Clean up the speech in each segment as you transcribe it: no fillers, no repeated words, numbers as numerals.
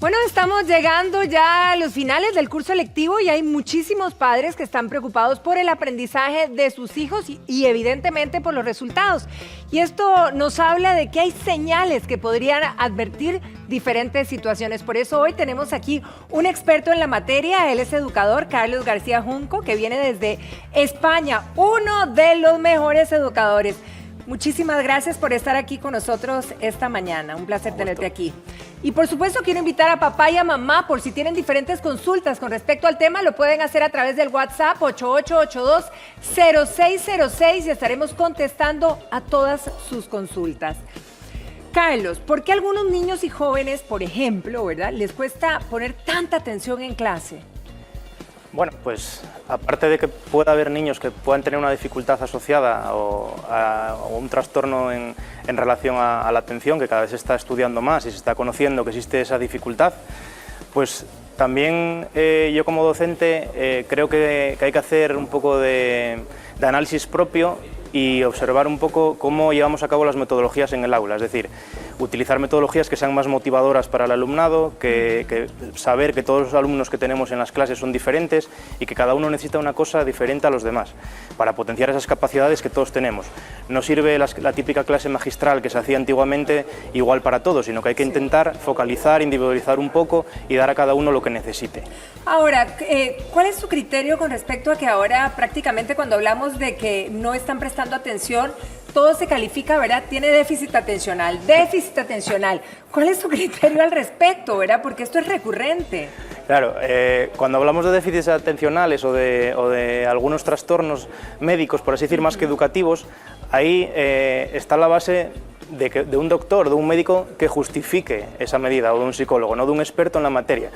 Bueno, estamos llegando ya a los finales del curso lectivo y hay muchísimos padres que están preocupados por el aprendizaje de sus hijos y evidentemente por los resultados. Y esto nos habla de que hay señales que podrían advertir diferentes situaciones. Por eso hoy tenemos aquí un experto en la materia. Él es educador, Carlos García Junco, que viene desde España, uno de los mejores educadores. Muchísimas gracias por estar aquí con nosotros esta mañana. Un placer tenerte aquí. Y por supuesto quiero invitar a papá y a mamá por si tienen diferentes consultas con respecto al tema, lo pueden hacer a través del WhatsApp 8882-0606 y estaremos contestando a todas sus consultas. Carlos, ¿por qué a algunos niños y jóvenes, por ejemplo, ¿verdad?, les cuesta poner tanta atención en clase? Bueno, pues aparte de que pueda haber niños que puedan tener una dificultad asociada o un trastorno en relación a la atención, que cada vez se está estudiando más y se está conociendo que existe esa dificultad, pues también yo como docente creo que hay que hacer un poco de análisis propio y observar un poco cómo llevamos a cabo las metodologías en el aula, es decir, utilizar metodologías que sean más motivadoras para el alumnado, que saber que todos los alumnos que tenemos en las clases son diferentes y que cada uno necesita una cosa diferente a los demás, para potenciar esas capacidades que todos tenemos. No sirve la típica clase magistral que se hacía antiguamente igual para todos, sino que hay que intentar focalizar, individualizar un poco y dar a cada uno lo que necesite. Ahora, ¿cuál es tu criterio con respecto a que ahora prácticamente cuando hablamos de que no están prestando atención, todo se califica, ¿verdad? Tiene déficit atencional, déficit atencional. ¿Cuál es tu criterio al respecto, verdad? Porque esto es recurrente. Claro, cuando hablamos de déficits atencionales o de algunos trastornos médicos, por así decir, más que educativos, ahí está la base de un doctor, de un médico que justifique esa medida, o de un psicólogo, no de un experto en la materia.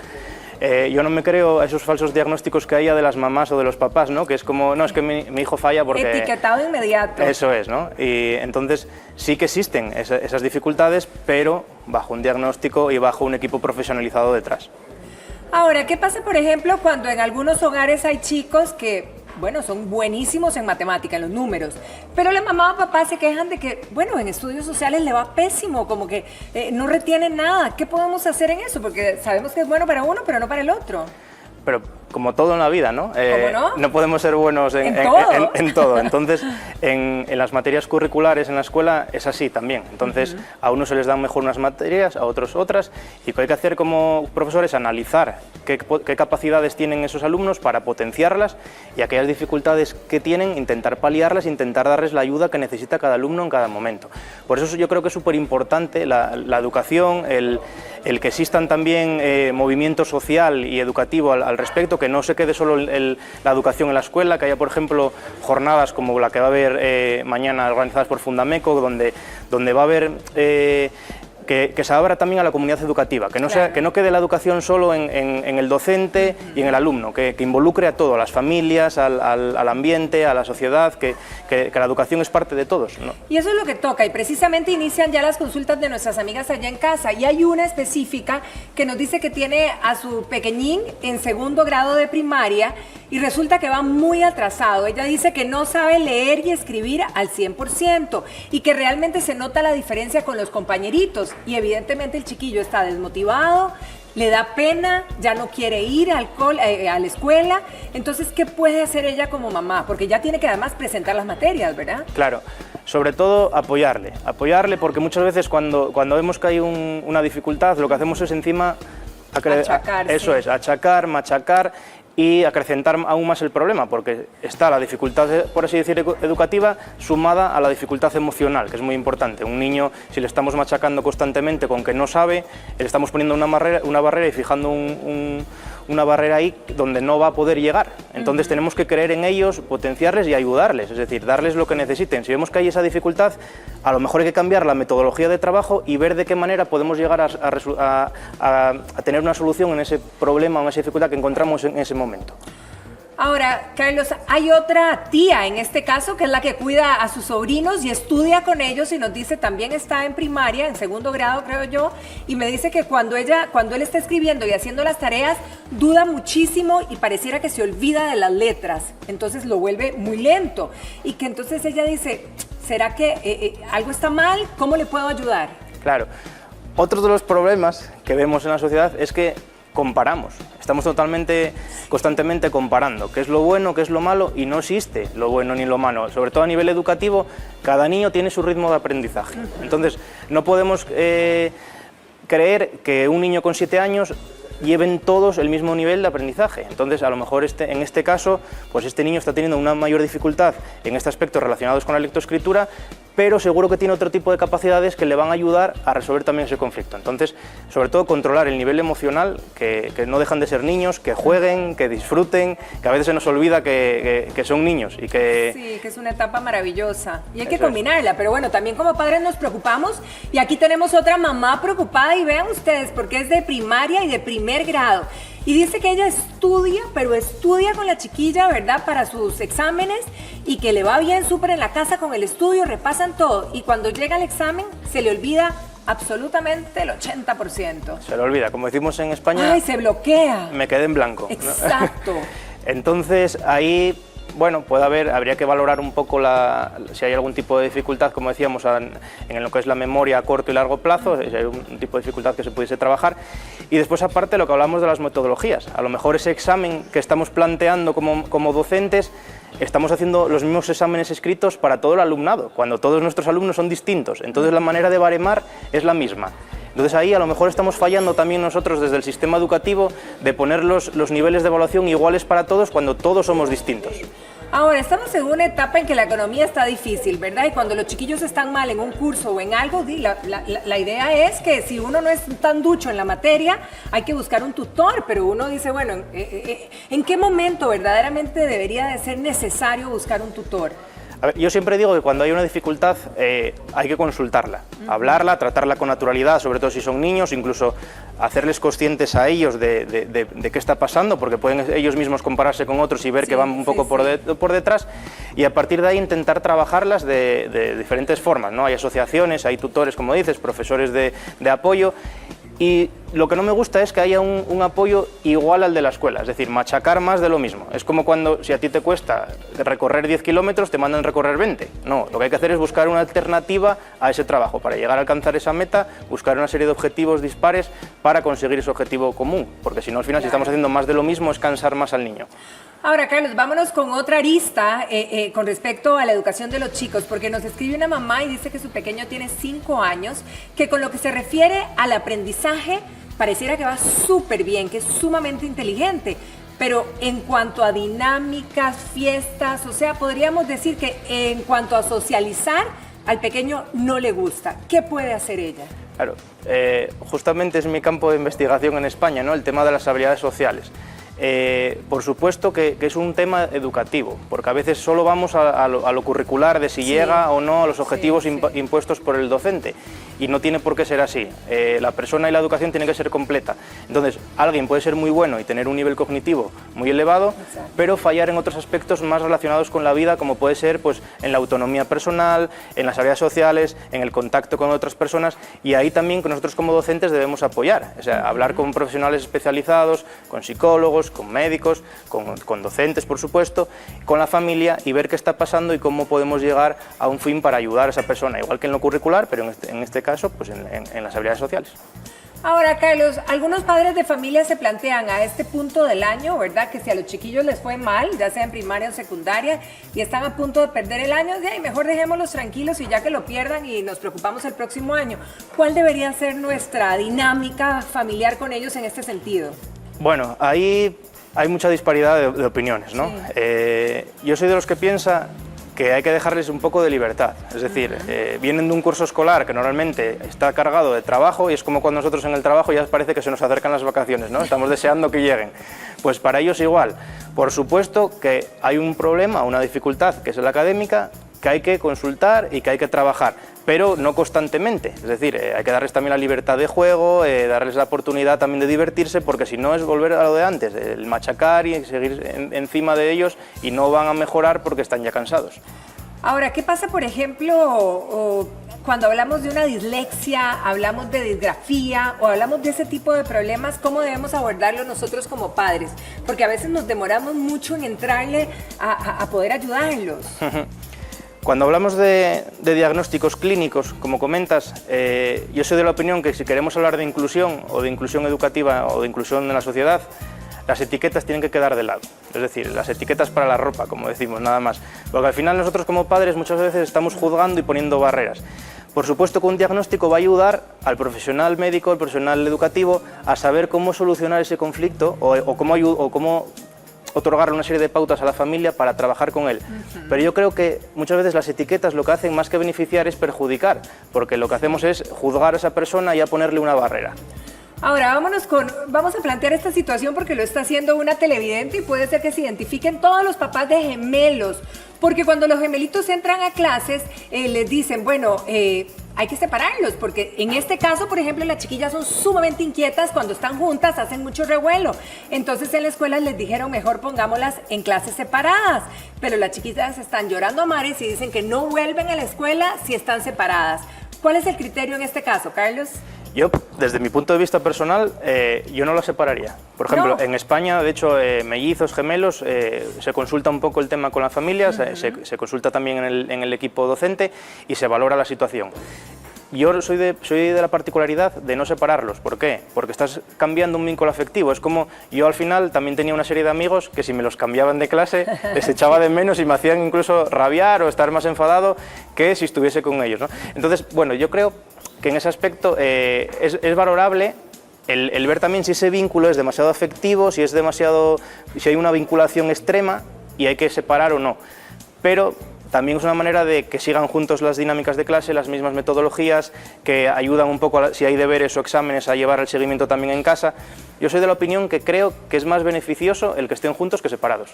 Yo no me creo a esos falsos diagnósticos que haya de las mamás o de los papás, ¿no? Que es como, no, es que mi hijo falla porque... Etiquetado inmediato. Eso es, ¿no? Y entonces sí que existen esas dificultades, pero bajo un diagnóstico y bajo un equipo profesionalizado detrás. Ahora, ¿qué pasa, por ejemplo, cuando en algunos hogares hay chicos que, bueno, son buenísimos en matemática, en los números, pero la mamá o papá se quejan de que, bueno, en estudios sociales le va pésimo, como que no retienen nada? ¿Qué podemos hacer en eso? Porque sabemos que es bueno para uno, pero no para el otro. Pero como todo en la vida, ¿no? ¿Cómo no? No podemos ser buenos en todo. Entonces, en las materias curriculares en la escuela es así también. Entonces, a unos se les dan mejor unas materias, a otros otras, y lo que hay que hacer como profesores es analizar qué capacidades tienen esos alumnos para potenciarlas y aquellas dificultades que tienen, intentar paliarlas, intentar darles la ayuda que necesita cada alumno en cada momento. Por eso yo creo que es súper importante la educación, el que existan también movimiento social y educativo al respecto, que no se quede solo la educación en la escuela, que haya, por ejemplo, jornadas como la que va a haber mañana organizadas por Fundameco, donde va a haber... Que se abra también a la comunidad educativa, que no, que no quede la educación solo en el docente y en el alumno, que involucre a todos, a las familias, al ambiente, a la sociedad, que la educación es parte de todos, ¿no? Y eso es lo que toca, y precisamente inician ya las consultas de nuestras amigas allá en casa, y hay una específica que nos dice que tiene a su pequeñín en segundo grado de primaria, y resulta que va muy atrasado. Ella dice que no sabe leer y escribir al 100%, y que realmente se nota la diferencia con los compañeritos. Y evidentemente el chiquillo está desmotivado, le da pena, ya no quiere ir a la escuela. Entonces, ¿qué puede hacer ella como mamá? Porque ya tiene que además presentar las materias, ¿verdad? Claro, sobre todo apoyarle porque muchas veces cuando vemos que hay una dificultad, lo que hacemos es encima... Eso es, achacar, machacar y acrecentar aún más el problema, porque está la dificultad, por así decir, educativa, sumada a la dificultad emocional, que es muy importante. Un niño, si le estamos machacando constantemente con que no sabe, le estamos poniendo una barrera y fijando una barrera ahí donde no va a poder llegar. Entonces tenemos que creer en ellos, potenciarles y ayudarles, es decir, darles lo que necesiten. Si vemos que hay esa dificultad, a lo mejor hay que cambiar la metodología de trabajo y ver de qué manera podemos llegar a tener una solución en ese problema o en esa dificultad que encontramos en ese momento. Ahora, Carlos, hay otra tía en este caso que es la que cuida a sus sobrinos y estudia con ellos y nos dice, también está en primaria, en segundo grado creo yo, y me dice que cuando él está escribiendo y haciendo las tareas, duda muchísimo y pareciera que se olvida de las letras, entonces lo vuelve muy lento, y que entonces ella dice, ¿será que algo está mal? ¿Cómo le puedo ayudar? Claro. Otro de los problemas que vemos en la sociedad es que comparamos, estamos constantemente comparando qué es lo bueno, qué es lo malo, y no existe lo bueno ni lo malo. Sobre todo a nivel educativo, cada niño tiene su ritmo de aprendizaje. Entonces, no podemos creer que un niño con 7 años lleven todos el mismo nivel de aprendizaje. Entonces, a lo mejor en este caso, pues este niño está teniendo una mayor dificultad en este aspecto relacionados con la lectoescritura, pero seguro que tiene otro tipo de capacidades que le van a ayudar a resolver también ese conflicto. Entonces, sobre todo, controlar el nivel emocional, que no dejan de ser niños, que jueguen, que disfruten, que a veces se nos olvida que son niños y que... Sí, que es una etapa maravillosa y hay que combinarla, pero bueno, también como padres nos preocupamos, y aquí tenemos otra mamá preocupada, y vean ustedes, porque es de primaria y de primer grado. Y dice que ella estudia, pero estudia con la chiquilla, ¿verdad?, para sus exámenes, y que le va bien súper en la casa con el estudio, repasan todo, y cuando llega el examen se le olvida absolutamente el 80%. Se le olvida, como decimos en España... ¡Ay, se bloquea! Me quedé en blanco. Exacto. Entonces, ahí... Bueno, habría que valorar un poco si hay algún tipo de dificultad, como decíamos, en lo que es la memoria a corto y largo plazo, si hay un tipo de dificultad que se pudiese trabajar. Y después, aparte, lo que hablamos de las metodologías. A lo mejor ese examen que estamos planteando como docentes, estamos haciendo los mismos exámenes escritos para todo el alumnado, cuando todos nuestros alumnos son distintos. Entonces, la manera de baremar es la misma. Entonces ahí a lo mejor estamos fallando también nosotros desde el sistema educativo de poner los niveles de evaluación iguales para todos cuando todos somos distintos. Ahora, estamos en una etapa en que la economía está difícil, ¿verdad? Y cuando los chiquillos están mal en un curso o en algo, la idea es que si uno no es tan ducho en la materia, hay que buscar un tutor, pero uno dice, bueno, ¿en qué momento verdaderamente debería de ser necesario buscar un tutor? A ver, yo siempre digo que cuando hay una dificultad hay que consultarla, hablarla, tratarla con naturalidad, sobre todo si son niños, incluso hacerles conscientes a ellos de qué está pasando, porque pueden ellos mismos compararse con otros y ver que van un poco por detrás, y a partir de ahí intentar trabajarlas de diferentes formas, ¿no? Hay asociaciones, hay tutores, como dices, profesores de apoyo. Y lo que no me gusta es que haya un apoyo igual al de la escuela, es decir, machacar más de lo mismo. Es como cuando, si a ti te cuesta recorrer 10 kilómetros, te mandan recorrer 20. No, lo que hay que hacer es buscar una alternativa a ese trabajo, para llegar a alcanzar esa meta, buscar una serie de objetivos dispares para conseguir ese objetivo común, porque si no, al final, si estamos haciendo más de lo mismo, es cansar más al niño. Ahora, Carlos, vámonos con otra arista con respecto a la educación de los chicos, porque nos escribe una mamá y dice que su pequeño tiene 5 años, que con lo que se refiere al aprendizaje pareciera que va súper bien, que es sumamente inteligente, pero en cuanto a dinámicas, fiestas, o sea, podríamos decir que en cuanto a socializar, al pequeño no le gusta. ¿Qué puede hacer ella? Claro, justamente es mi campo de investigación en España, ¿no? El tema de las habilidades sociales. Por supuesto que es un tema educativo, porque a veces solo vamos a lo curricular de si llega o no a los objetivos impuestos por el docente, y no tiene por qué ser así. La persona y la educación tiene que ser completa. Entonces, alguien puede ser muy bueno y tener un nivel cognitivo muy elevado, pero fallar en otros aspectos más relacionados con la vida, como puede ser pues, en la autonomía personal, en las habilidades sociales, en el contacto con otras personas, y ahí también que nosotros como docentes debemos apoyar, o sea, hablar con profesionales especializados, con psicólogos, con médicos, con docentes, por supuesto, con la familia, y ver qué está pasando y cómo podemos llegar a un fin para ayudar a esa persona, igual que en lo curricular, pero en este caso, pues en las habilidades sociales. Ahora, Carlos, algunos padres de familia se plantean a este punto del año, ¿verdad?, que si a los chiquillos les fue mal, ya sea en primaria o secundaria, y están a punto de perder el año, mejor dejémoslos tranquilos y ya que lo pierdan y nos preocupamos el próximo año. ¿Cuál debería ser nuestra dinámica familiar con ellos en este sentido? Bueno, ahí hay mucha disparidad de opiniones, ¿no? Sí. Yo soy de los que piensa que hay que dejarles un poco de libertad, es decir, vienen de un curso escolar que normalmente está cargado de trabajo, y es como cuando nosotros en el trabajo ya parece que se nos acercan las vacaciones, ¿no? Estamos deseando que lleguen. Pues para ellos igual. Por supuesto que hay un problema, una dificultad, que es la académica, que hay que consultar y que hay que trabajar, pero no constantemente. Es decir, hay que darles también la libertad de juego, darles la oportunidad también de divertirse, porque si no es volver a lo de antes, el machacar y seguir encima de ellos, y no van a mejorar porque están ya cansados. Ahora, ¿qué pasa, por ejemplo, cuando hablamos de una dislexia, hablamos de disgrafía o hablamos de ese tipo de problemas? ¿Cómo debemos abordarlo nosotros como padres? Porque a veces nos demoramos mucho en entrarle a poder ayudarlos. Cuando hablamos de diagnósticos clínicos, como comentas, yo soy de la opinión que si queremos hablar de inclusión o de inclusión educativa o de inclusión en la sociedad, las etiquetas tienen que quedar de lado. Es decir, las etiquetas para la ropa, como decimos, nada más. Porque al final nosotros como padres muchas veces estamos juzgando y poniendo barreras. Por supuesto que un diagnóstico va a ayudar al profesional médico, al profesional educativo, a saber cómo solucionar ese conflicto o cómo otorgarle una serie de pautas a la familia para trabajar con él. Pero yo creo que muchas veces las etiquetas lo que hacen más que beneficiar es perjudicar, porque lo que hacemos es juzgar a esa persona y a ponerle una barrera. Ahora vamos a plantear esta situación porque lo está haciendo una televidente y puede ser que se identifiquen todos los papás de gemelos, porque cuando los gemelitos entran a clases les dicen, bueno, hay que separarlos, porque en este caso, por ejemplo, las chiquillas son sumamente inquietas cuando están juntas, hacen mucho revuelo. Entonces en la escuela les dijeron, mejor pongámoslas en clases separadas, pero las chiquillas están llorando a mares y dicen que no vuelven a la escuela si están separadas. ¿Cuál es el criterio en este caso, Carlos? Yo, desde mi punto de vista personal, yo no lo separaría. Por ejemplo, en España, de hecho, mellizos, gemelos, se consulta un poco el tema con la familia, se consulta también en el equipo docente y se valora la situación. Yo soy de la particularidad de no separarlos. ¿Por qué? Porque estás cambiando un vínculo afectivo. Es como yo al final también tenía una serie de amigos que si me los cambiaban de clase les echaba de menos y me hacían incluso rabiar o estar más enfadado que si estuviese con ellos, ¿no? Entonces, bueno, yo creo que en ese aspecto es valorable el ver también si ese vínculo es demasiado afectivo, si hay una vinculación extrema y hay que separar o no. Pero también es una manera de que sigan juntos las dinámicas de clase, las mismas metodologías, que ayudan un poco, si hay deberes o exámenes, a llevar el seguimiento también en casa. Yo soy de la opinión que creo que es más beneficioso el que estén juntos que separados.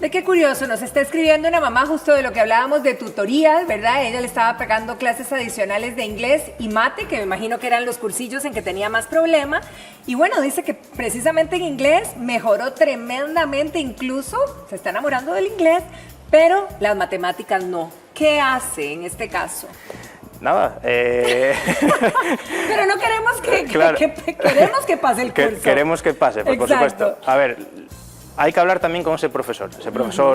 De qué curioso, nos está escribiendo una mamá justo de lo que hablábamos de tutorías, ¿verdad? Ella le estaba pagando clases adicionales de inglés y mate, que me imagino que eran los cursillos en que tenía más problema. Y bueno, dice que precisamente en inglés mejoró tremendamente, incluso se está enamorando del inglés, pero las matemáticas no. ¿Qué hace en este caso? Nada. Pero no queremos queremos que pase el curso. Queremos que pase, por supuesto. A ver, hay que hablar también con ese profesor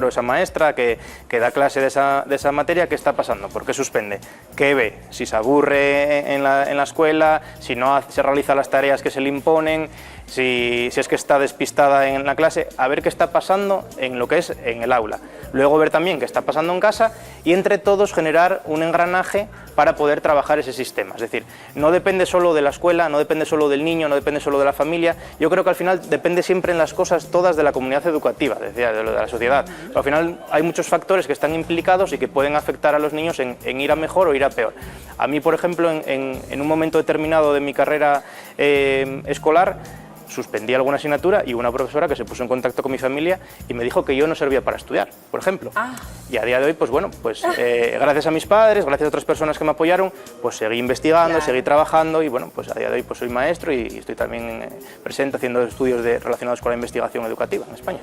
o esa maestra que da clase de esa materia. ¿Qué está pasando? ¿Por qué suspende? ¿Qué ve? Si se aburre en la escuela, si no se realiza las tareas que se le imponen, si es que está despistada en la clase, a ver qué está pasando en lo que es en el aula. Luego ver también qué está pasando en casa y entre todos generar un engranaje para poder trabajar ese sistema. Es decir, no depende solo de la escuela, no depende solo del niño, no depende solo de la familia. Yo creo que al final depende siempre en las cosas todas de la comunidad educativa, decía, de la sociedad. Al final hay muchos factores que están implicados y que pueden afectar a los niños en ir a mejor o ir a peor. A mí, por ejemplo, en un momento determinado de mi carrera escolar, suspendí alguna asignatura y una profesora que se puso en contacto con mi familia y me dijo que yo no servía para estudiar, por ejemplo. Y a día de hoy, pues bueno, pues gracias a mis padres, gracias a otras personas que me apoyaron, pues seguí investigando, seguí trabajando y bueno, pues a día de hoy pues soy maestro y estoy también presente haciendo estudios relacionados con la investigación educativa en España.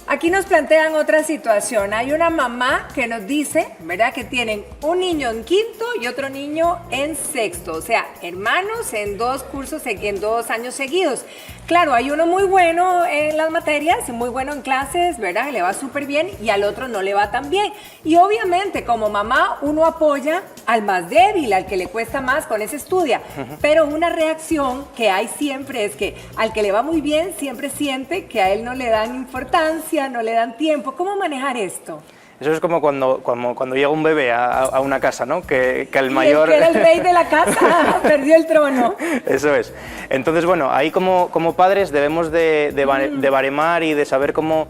Aquí nos plantean otra situación. Hay una mamá que nos dice, ¿verdad?, que tienen un niño en quinto y otro niño en sexto. O sea, hermanos en 2 cursos, en 2 años seguidos. Claro, hay uno muy bueno en las materias, muy bueno en clases, ¿verdad?, le va súper bien, y al otro no le va tan bien. Y obviamente, como mamá, uno apoya al más débil, al que le cuesta más, con ese estudia. Pero una reacción que hay siempre es que al que le va muy bien siempre siente que a él no le dan importancia, no le dan tiempo. ¿Cómo manejar esto? Eso es como cuando llega un bebé a una casa, ¿no? Que el mayor... que era el rey de la casa, perdió el trono. Eso es. Entonces, bueno, ahí como padres debemos de baremar y de saber cómo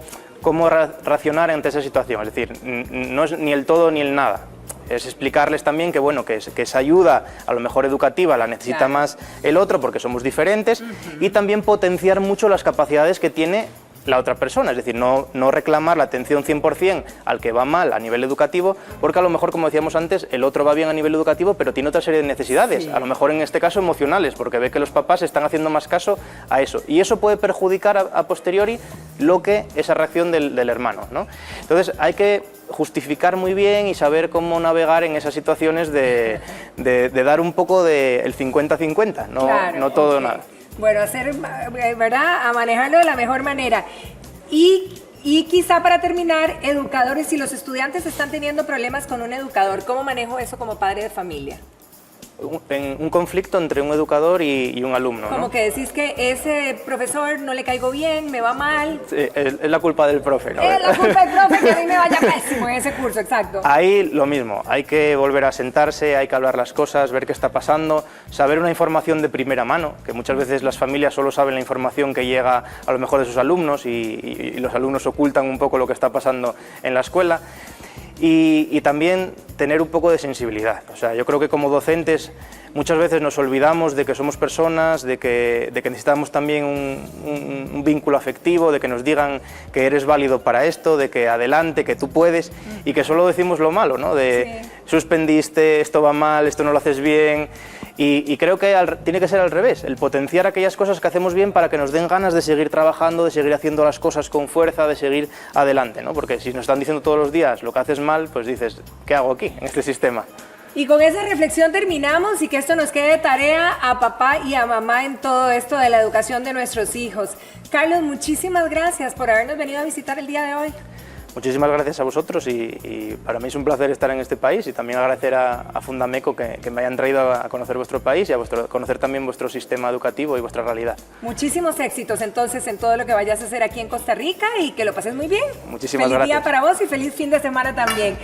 racionar ante esa situación. Es decir, no es ni el todo ni el nada. Es explicarles también que, bueno, que esa ayuda, a lo mejor educativa, la necesita más el otro porque somos diferentes, y también potenciar mucho las capacidades que tiene la otra persona, es decir, no reclamar la atención 100% al que va mal a nivel educativo, porque a lo mejor, como decíamos antes, el otro va bien a nivel educativo, pero tiene otra serie de necesidades, a lo mejor en este caso emocionales, porque ve que los papás están haciendo más caso a eso, y eso puede perjudicar a posteriori esa reacción del hermano, ¿no? Entonces hay que justificar muy bien y saber cómo navegar en esas situaciones de dar un poco del 50-50, no todo o nada. Bueno, ¿verdad?, a manejarlo de la mejor manera. Y Y quizá para terminar, educadores, si los estudiantes están teniendo problemas con un educador, ¿cómo manejo eso como padre de familia? Un conflicto entre un educador y un alumno, Como ¿no? que decís que ese profesor no le caigo bien, me va mal. Sí, es la culpa del profe, ¿no? Es la culpa del profe que a mí me vaya pésimo en ese curso, exacto. Ahí lo mismo, hay que volver a sentarse, hay que hablar las cosas, ver qué está pasando, saber una información de primera mano, que muchas veces las familias solo saben la información que llega a lo mejor de sus alumnos y los alumnos ocultan un poco lo que está pasando en la escuela. Y también tener un poco de sensibilidad. O sea, yo creo que como docentes muchas veces nos olvidamos de que somos personas, de que necesitamos también un vínculo afectivo, de que nos digan que eres válido para esto, de que adelante, que tú puedes, y que solo decimos lo malo, ¿no? De sí. Suspendiste, esto va mal, esto no lo haces bien. Y creo que tiene que ser al revés, el potenciar aquellas cosas que hacemos bien para que nos den ganas de seguir trabajando, de seguir haciendo las cosas con fuerza, de seguir adelante, ¿no? Porque si nos están diciendo todos los días lo que haces mal, pues dices, ¿qué hago aquí, en este sistema? Y con esa reflexión terminamos y que esto nos quede tarea a papá y a mamá en todo esto de la educación de nuestros hijos. Carlos, muchísimas gracias por habernos venido a visitar el día de hoy. Muchísimas gracias a vosotros y para mí es un placer estar en este país y también agradecer a Fundameco que me hayan traído a conocer vuestro país y a conocer también vuestro sistema educativo y vuestra realidad. Muchísimos éxitos entonces en todo lo que vayas a hacer aquí en Costa Rica y que lo pases muy bien. Muchísimas gracias. Feliz día para vos y feliz fin de semana también.